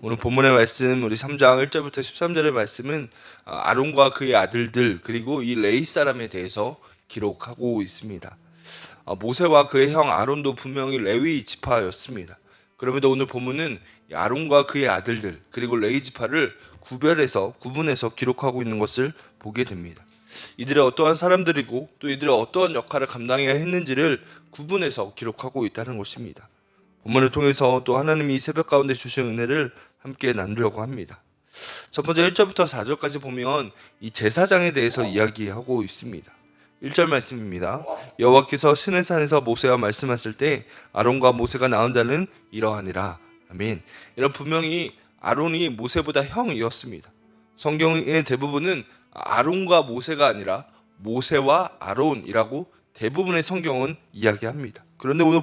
오늘 본문의 말씀 우리 3장 1절부터 13절의 말씀은 아론과 그의 아들들 그리고 이 레위 사람에 대해서 기록하고 있습니다. 모세와 그의 형 아론도 분명히 레위 지파였습니다. 그럼에도 오늘 본문은 아론과 그의 아들들 그리고 레위 지파를 구분해서 기록하고 있는 것을 보게 됩니다. 이들이 어떠한 사람들이고 또 이들이 어떠한 역할을 감당해야 했는지를 구분해서 기록하고 있다는 것입니다. 본문을 통해서 또 하나님이 이 새벽 가운데 주신 은혜를 함께 나누려고 합니다. 첫 번째 1절부터 4절까지 보면 이 제사장에 대해서 이야기하고 있습니다. 1절 말씀입니다. 여호와께서 시내산에서 모세와 말씀하실 때 아론과 모세가 나온 자는 이러하니라. 아멘. 이런 분명히 아론이 모세보다 형이었습니다. 성경의 대부분은 아론과 모세가 아니라 모세와 아론이라고 대부분의 성경은 이야기합니다. 그런데 오늘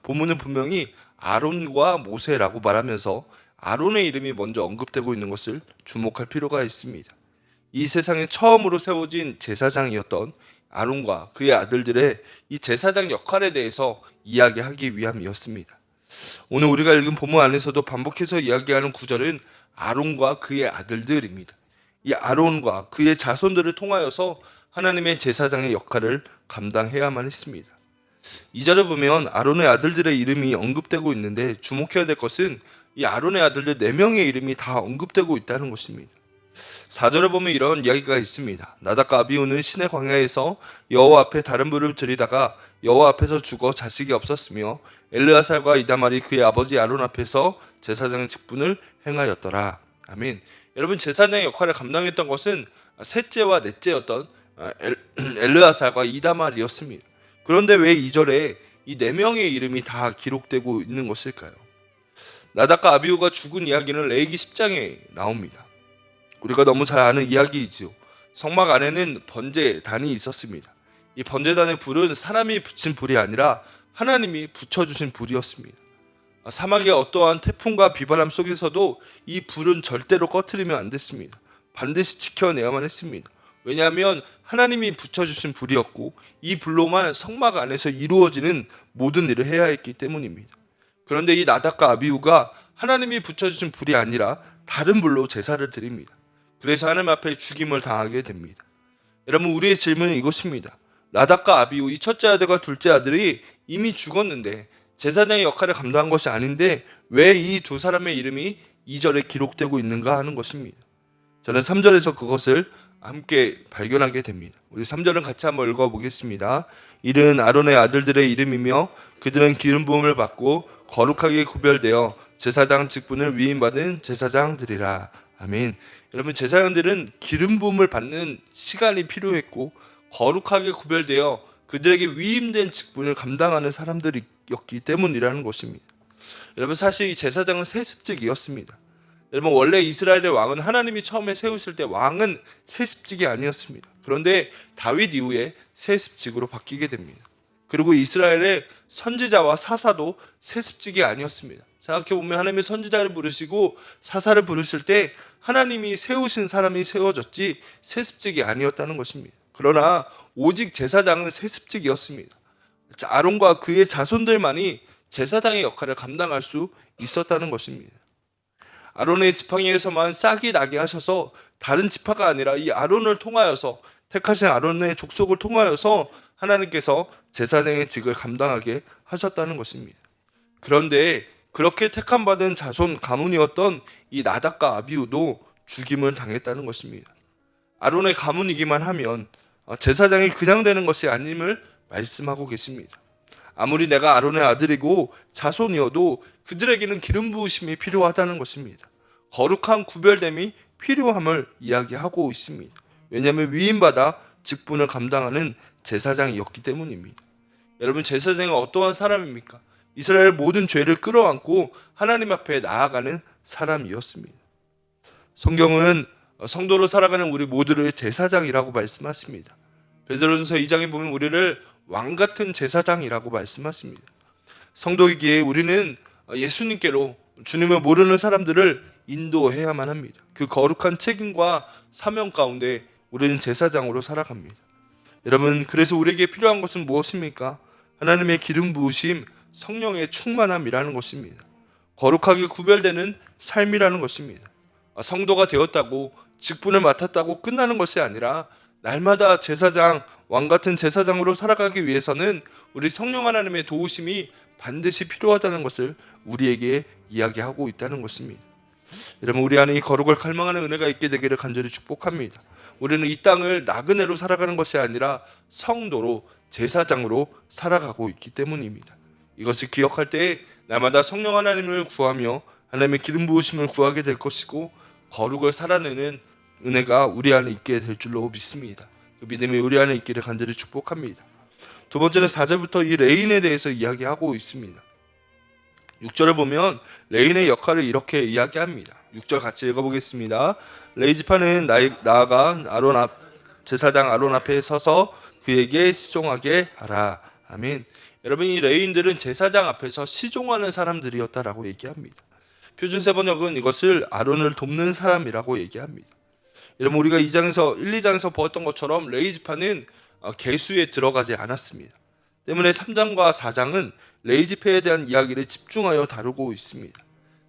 본문은 분명히 아론과 모세라고 말하면서 아론의 이름이 먼저 언급되고 있는 것을 주목할 필요가 있습니다. 이 세상에 처음으로 세워진 제사장이었던 아론과 그의 아들들의 이 제사장 역할에 대해서 이야기하기 위함이었습니다. 오늘 우리가 읽은 본문 안에서도 반복해서 이야기하는 구절은 아론과 그의 아들들입니다. 이 아론과 그의 자손들을 통하여서 하나님의 제사장의 역할을 감당해야만 했습니다. 2절을 보면 아론의 아들들의 이름이 언급되고 있는데 주목해야 될 것은 이 아론의 아들들 4명의 이름이 다 언급되고 있다는 것입니다. 4절을 보면 이런 이야기가 있습니다. 나답과 아비후는 시내 광야에서 여호와 앞에 다른 불을 들이다가 여호와 앞에서 죽어 자식이 없었으며 엘르아살과 이다말이 그의 아버지 아론 앞에서 제사장 직분을 행하였더라. 아멘. 여러분, 제사장의 역할을 감당했던 것은 셋째와 넷째였던 엘르아살과 이다말이었습니다. 그런데 왜 2절에 이 4명의 이름이 다 기록되고 있는 것일까요? 나답과 아비후가 죽은 이야기는 레위기 10장에 나옵니다. 우리가 너무 잘 아는 이야기이지요. 성막 안에는 번제단이 있었습니다. 이 번제단의 불은 사람이 붙인 불이 아니라 하나님이 붙여주신 불이었습니다. 사막의 어떠한 태풍과 비바람 속에서도 이 불은 절대로 꺼트리면 안 됐습니다. 반드시 지켜내야만 했습니다. 왜냐하면 하나님이 붙여주신 불이었고 이 불로만 성막 안에서 이루어지는 모든 일을 해야 했기 때문입니다. 그런데 이 나답과 아비후가 하나님이 붙여주신 불이 아니라 다른 불로 제사를 드립니다. 그래서 하나님 앞에 죽임을 당하게 됩니다. 여러분, 우리의 질문은 이것입니다. 나답과 아비후, 이 첫째 아들과 둘째 아들이 이미 죽었는데 제사장의 역할을 감당한 것이 아닌데 왜 이 두 사람의 이름이 2절에 기록되고 있는가 하는 것입니다. 저는 3절에서 그것을 함께 발견하게 됩니다. 우리 3절은 같이 한번 읽어보겠습니다. 이는 아론의 아들들의 이름이며 그들은 기름 부음을 받고 거룩하게 구별되어 제사장 직분을 위임받은 제사장들이라. 아멘. 여러분, 제사장들은 기름 부음을 받는 시간이 필요했고 거룩하게 구별되어 그들에게 위임된 직분을 감당하는 사람들이었기 때문이라는 것입니다. 여러분, 사실 이 제사장은 세습직이었습니다. 여러분, 원래 이스라엘의 왕은 하나님이 처음에 세우실 때 왕은 세습직이 아니었습니다. 그런데 다윗 이후에 세습직으로 바뀌게 됩니다. 그리고 이스라엘의 선지자와 사사도 세습직이 아니었습니다. 생각해보면 하나님이 선지자를 부르시고 사사를 부르실 때 하나님이 세우신 사람이 세워졌지 세습직이 아니었다는 것입니다. 그러나 오직 제사장은 세습직이었습니다. 아론과 그의 자손들만이 제사장의 역할을 감당할 수 있었다는 것입니다. 아론의 지팡이에서만 싹이 나게 하셔서 다른 지파가 아니라 이 아론을 통하여서 택하신 아론의 족속을 통하여서 하나님께서 제사장의 직을 감당하게 하셨다는 것입니다. 그런데 그렇게 택함받은 자손 가문이었던 이 나답과 아비후도 죽임을 당했다는 것입니다. 아론의 가문이기만 하면 제사장이 그냥 되는 것이 아님을 말씀하고 계십니다. 아무리 내가 아론의 아들이고 자손이어도 그들에게는 기름 부으심이 필요하다는 것입니다. 거룩한 구별됨이 필요함을 이야기하고 있습니다. 왜냐하면 위임받아 직분을 감당하는 제사장이었기 때문입니다. 여러분, 제사장은 어떠한 사람입니까? 이스라엘 모든 죄를 끌어안고 하나님 앞에 나아가는 사람이었습니다. 성경은 성도로 살아가는 우리 모두를 제사장이라고 말씀하십니다. 베드로전서 2장에 보면 우리를 왕같은 제사장이라고 말씀하십니다. 성도이기에 우리는 예수님께로 주님을 모르는 사람들을 인도해야만 합니다. 그 거룩한 책임과 사명 가운데 우리는 제사장으로 살아갑니다. 여러분, 그래서 우리에게 필요한 것은 무엇입니까? 하나님의 기름 부으심, 성령의 충만함이라는 것입니다. 거룩하게 구별되는 삶이라는 것입니다. 성도가 되었다고 직분을 맡았다고 끝나는 것이 아니라 날마다 제사장, 왕 같은 제사장으로 살아가기 위해서는 우리 성령 하나님의 도우심이 반드시 필요하다는 것을 우리에게 이야기하고 있다는 것입니다. 여러분, 우리 안에 이 거룩을 갈망하는 은혜가 있게 되기를 간절히 축복합니다. 우리는 이 땅을 나그네로 살아가는 것이 아니라 성도로, 제사장으로 살아가고 있기 때문입니다. 이것을 기억할 때 날마다 성령 하나님을 구하며 하나님의 기름 부으심을 구하게 될 것이고, 거룩을 살아내는 은혜가 우리 안에 있게 될 줄로 믿습니다. 그 믿음이 우리 안에 있기를 간절히 축복합니다. 두 번째는 4절부터 이 레인에 대해서 이야기하고 있습니다. 6절을 보면 레인의 역할을 이렇게 이야기합니다. 6절 같이 읽어보겠습니다. 레위 지파는 나아가 제사장 아론 앞에 서서 그에게 시종하게 하라. 아멘. 여러분, 이 레인들은 제사장 앞에서 시종하는 사람들이었다라고 얘기합니다. 표준세 번역은 이것을 아론을 돕는 사람이라고 얘기합니다. 여러분, 우리가 1, 2장에서 보았던 것처럼 레위 지파는 계수에 들어가지 않았습니다. 때문에 3장과 4장은 레위 지파에 대한 이야기를 집중하여 다루고 있습니다.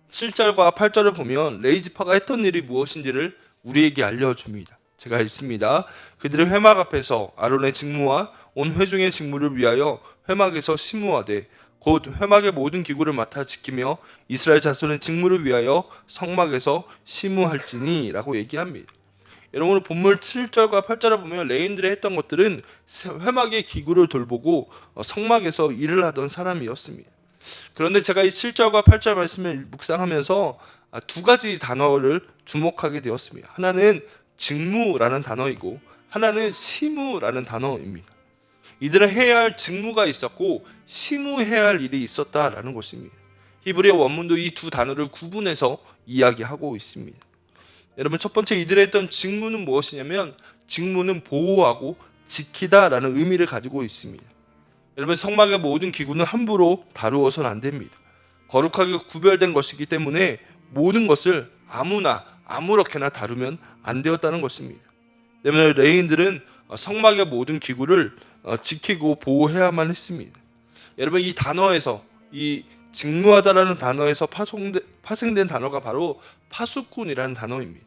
7절과 8절을 보면 레위 지파가 했던 일이 무엇인지를 우리에게 알려줍니다. 제가 읽습니다. 그들의 회막 앞에서 아론의 직무와 온 회중의 직무를 위하여 회막에서 심무하되 곧 회막의 모든 기구를 맡아 지키며 이스라엘 자손의 직무를 위하여 성막에서 심무할지니 라고 얘기합니다. 여러분, 본문 7절과 8절을 보면 레인들이 했던 것들은 회막의 기구를 돌보고 성막에서 일을 하던 사람이었습니다. 그런데 제가 이 7절과 8절 말씀을 묵상하면서 두 가지 단어를 주목하게 되었습니다. 하나는 직무라는 단어이고 하나는 시무라는 단어입니다. 이들은 해야 할 직무가 있었고 시무해야 할 일이 있었다라는 것입니다. 히브리어 원문도 이 두 단어를 구분해서 이야기하고 있습니다. 여러분, 첫 번째 이들이 했던 직무는 무엇이냐면 직무는 보호하고 지키다라는 의미를 가지고 있습니다. 여러분, 성막의 모든 기구는 함부로 다루어서는 안 됩니다. 거룩하게 구별된 것이기 때문에 모든 것을 아무렇게나 다루면 안 되었다는 것입니다. 때문에 레인들은 성막의 모든 기구를 지키고 보호해야만 했습니다. 여러분, 이 단어에서, 이 직무하다라는 단어에서 파생된 단어가 바로 파수꾼이라는 단어입니다.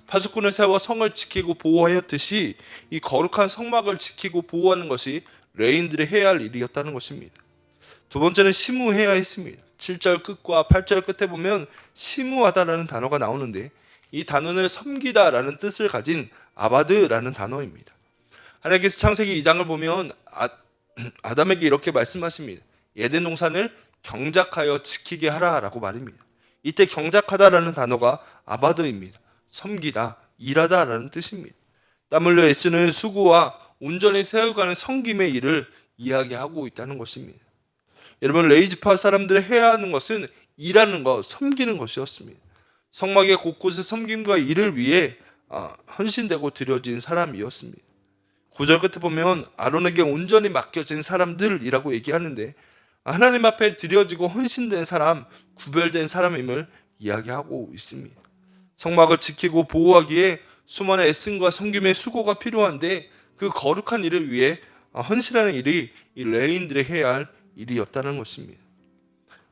파수꾼을 세워 성을 지키고 보호하였듯이 이 거룩한 성막을 지키고 보호하는 것이 레인들이 해야 할 일이었다는 것입니다. 두 번째는 시무해야 했습니다. 7절 끝과 8절 끝에 보면 시무하다라는 단어가 나오는데 이 단어는 섬기다라는 뜻을 가진 아바드라는 단어입니다. 하나님께서 창세기 2장을 보면 아담에게 이렇게 말씀하십니다. 에덴 동산을 경작하여 지키게 하라라고 말입니다. 이때 경작하다라는 단어가 아바드입니다. 섬기다, 일하다라는 뜻입니다. 땀 흘려 애쓰는 수고와 온전히 세워가는 섬김의 일을 이야기하고 있다는 것입니다. 여러분, 레위 지파 사람들이 해야 하는 것은 일하는 것, 섬기는 것이었습니다. 성막의 곳곳의 섬김과 일을 위해 헌신되고 드려진 사람이었습니다. 9절 끝에 보면 아론에게 온전히 맡겨진 사람들이라고 얘기하는데 하나님 앞에 드려지고 헌신된 사람, 구별된 사람임을 이야기하고 있습니다. 성막을 지키고 보호하기에 수많은 애씀과 섬김의 수고가 필요한데 그 거룩한 일을 위해 헌신하는 일이 이 레인들이 해야 할 일이었다는 것입니다.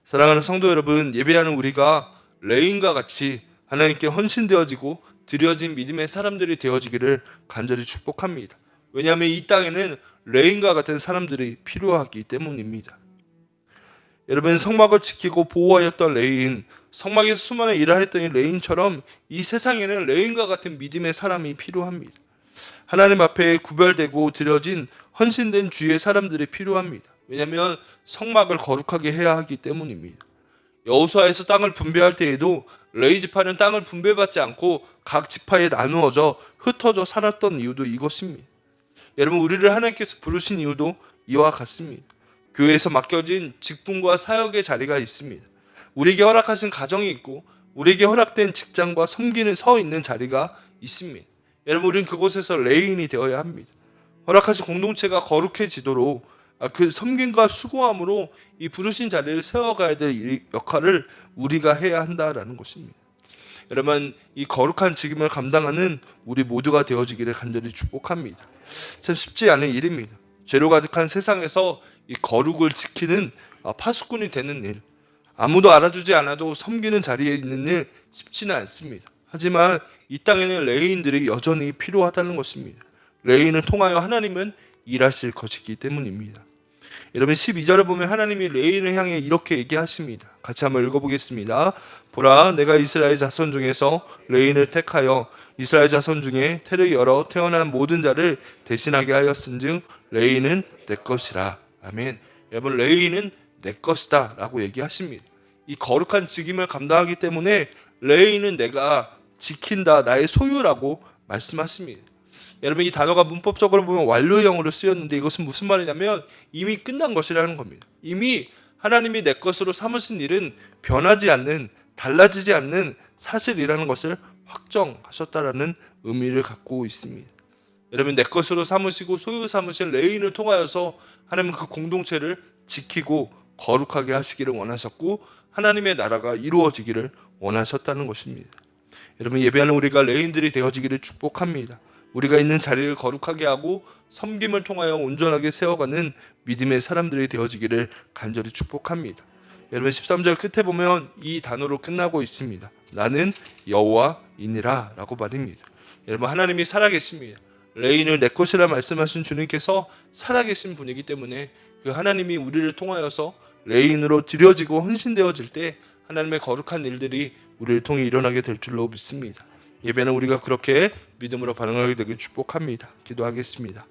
사랑하는 성도 여러분, 예배하는 우리가 레인과 같이 하나님께 헌신되어지고 드려진 믿음의 사람들이 되어지기를 간절히 축복합니다. 왜냐하면 이 땅에는 레인과 같은 사람들이 필요하기 때문입니다. 여러분, 성막을 지키고 보호하였던 레인, 성막에서 수많은 일을 했던 이 레인처럼 이 세상에는 레인과 같은 믿음의 사람이 필요합니다. 하나님 앞에 구별되고 드려진 헌신된 주의 사람들이 필요합니다. 왜냐하면 성막을 거룩하게 해야 하기 때문입니다. 여호수아에서 땅을 분배할 때에도 레위 지파는 땅을 분배받지 않고 각 지파에 나누어져 흩어져 살았던 이유도 이것입니다. 여러분, 우리를 하나님께서 부르신 이유도 이와 같습니다. 교회에서 맡겨진 직분과 사역의 자리가 있습니다. 우리에게 허락하신 가정이 있고 우리에게 허락된 직장과 섬기는 서 있는 자리가 있습니다. 여러분, 우리는 그곳에서 레인이 되어야 합니다. 허락하신 공동체가 거룩해지도록 그 섬김과 수고함으로 이 부르신 자리를 세워가야 될 역할을 우리가 해야 한다라는 것입니다. 여러분, 이 거룩한 직임을 감당하는 우리 모두가 되어지기를 간절히 축복합니다. 참 쉽지 않은 일입니다. 죄로 가득한 세상에서 이 거룩을 지키는 파수꾼이 되는 일, 아무도 알아주지 않아도 섬기는 자리에 있는 일 쉽지는 않습니다. 하지만 이 땅에는 레위인들이 여전히 필요하다는 것입니다. 레위인을 통하여 하나님은 일하실 것이기 때문입니다. 여러분 12절을 보면 하나님이 레위인을 향해 이렇게 얘기하십니다. 같이 한번 읽어보겠습니다. 보라, 내가 이스라엘 자손 중에서 레위인을 택하여 이스라엘 자손 중에 태를 열어 태어난 모든 자를 대신하게 하였은즉 레위인은 내 것이라. 아멘. 여러분 레위인은 내 것이다 라고 얘기하십니다. 이 거룩한 직임을 감당하기 때문에 레위인은 내가 지킨다, 나의 소유라고 말씀하십니다. 여러분 이 단어가 문법적으로 보면 완료형으로 쓰였는데 이것은 무슨 말이냐면 이미 끝난 것이라는 겁니다. 이미 하나님이 내 것으로 삼으신 일은 변하지 않는, 달라지지 않는 사실이라는 것을 확정하셨다라는 의미를 갖고 있습니다. 여러분 내 것으로 삼으시고 소유 삼으신 레위인을 통하여서 하나님은 그 공동체를 지키고 거룩하게 하시기를 원하셨고 하나님의 나라가 이루어지기를 원하셨다는 것입니다. 여러분 예배하는 우리가 레위인들이 되어지기를 축복합니다. 우리가 있는 자리를 거룩하게 하고 섬김을 통하여 온전하게 세워가는 믿음의 사람들이 되어지기를 간절히 축복합니다. 여러분 13절 끝에 보면 이 단어로 끝나고 있습니다. 나는 여호와이니라 라고 말입니다. 여러분 하나님이 살아계십니다. 레위인을 내 것이라 말씀하신 주님께서 살아계신 분이기 때문에 그 하나님이 우리를 통하여서 레위인으로 드려지고 헌신되어질 때 하나님의 거룩한 일들이 우리를 통해 일어나게 될 줄로 믿습니다. 예배는 우리가 그렇게 믿음으로 반응하게 되길 축복합니다. 기도하겠습니다.